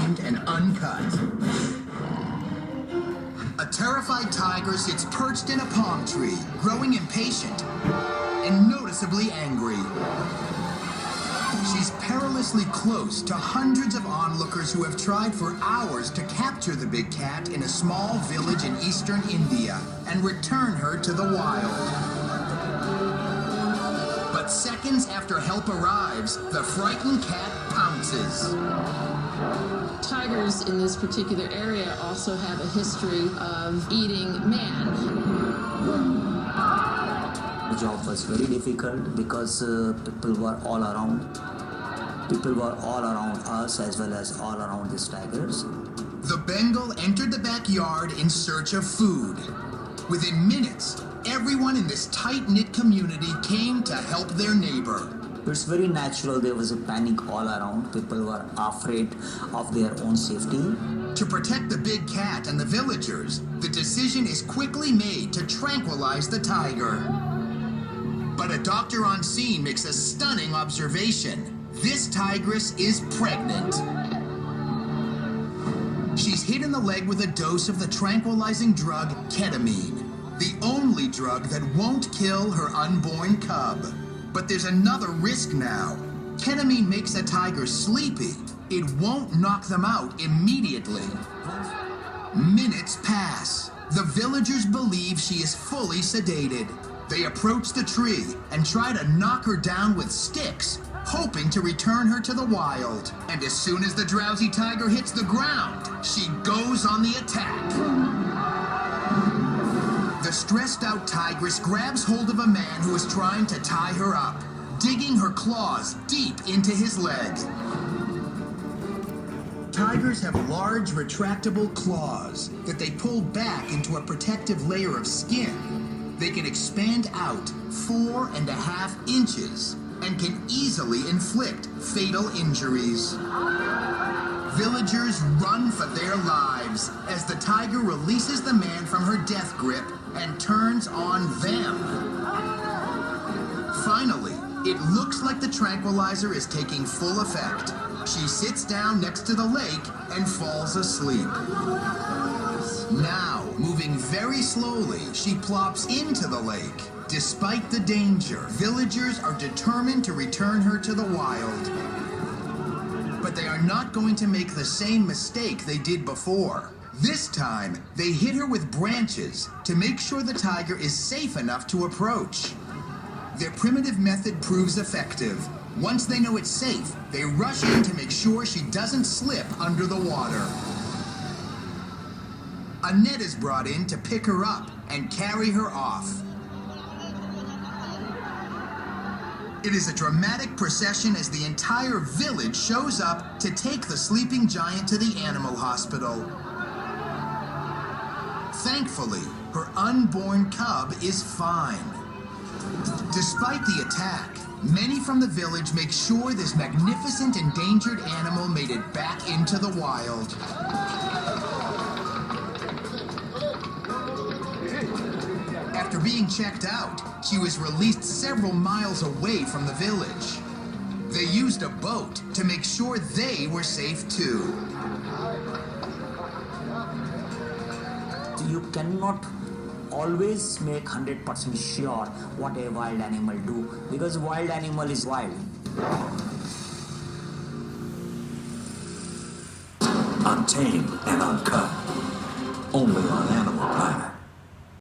Untamed and Uncut. A terrified tiger sits perched in a palm tree, growing impatient and noticeably angry. She's perilously close to hundreds of onlookers who have tried for hours to capture the big cat in a small village in eastern India and return her to the wild. But seconds after help arrives, the frightened cat pounces. Tigers in this particular area also have a history of eating man. The job was very difficult because people were all around. People were all around us as well as all around these tigers. The Bengal entered the backyard in search of food. Within minutes, everyone in this tight-knit community came to help their neighbor. It's very natural. There was a panic all around. People were afraid of their own safety. To protect the big cat and the villagers, the decision is quickly made to tranquilize the tiger. But a doctor on scene makes a stunning observation. This tigress is pregnant. She's hit in the leg with a dose of the tranquilizing drug ketamine, the only drug that won't kill her unborn cub. But there's another risk now. Ketamine makes a tiger sleepy. It won't knock them out immediately. Minutes pass. The villagers believe she is fully sedated. They approach the tree and try to knock her down with sticks, hoping to return her to the wild. And as soon as the drowsy tiger hits the ground, she goes on the attack. The stressed out tigress grabs hold of a man who is trying to tie her up, digging her claws deep into his leg. Tigers have large retractable claws that they pull back into a protective layer of skin. They can expand out 4.5 inches and can easily inflict fatal injuries. Villagers run for their lives as the tiger releases the man from her death grip and turns on them. Finally, it looks like the tranquilizer is taking full effect. She sits down next to the lake and falls asleep. Now, moving very slowly, she plops into the lake. Despite the danger, villagers are determined to return her to the wild. But they are not going to make the same mistake they did before. This time, they hit her with branches to make sure the tiger is safe enough to approach. Their primitive method proves effective. Once they know it's safe, they rush in to make sure she doesn't slip under the water. A net is brought in to pick her up and carry her off. It is a dramatic procession as the entire village shows up to take the sleeping giant to the animal hospital. Thankfully, her unborn cub is fine. Despite the attack, many from the village make sure this magnificent endangered animal made it back into the wild. After being checked out, she was released several miles away from the village. They used a boat to make sure they were safe too. You cannot always make 100% sure what a wild animal do, because wild animal is wild. Untamed and Uncut.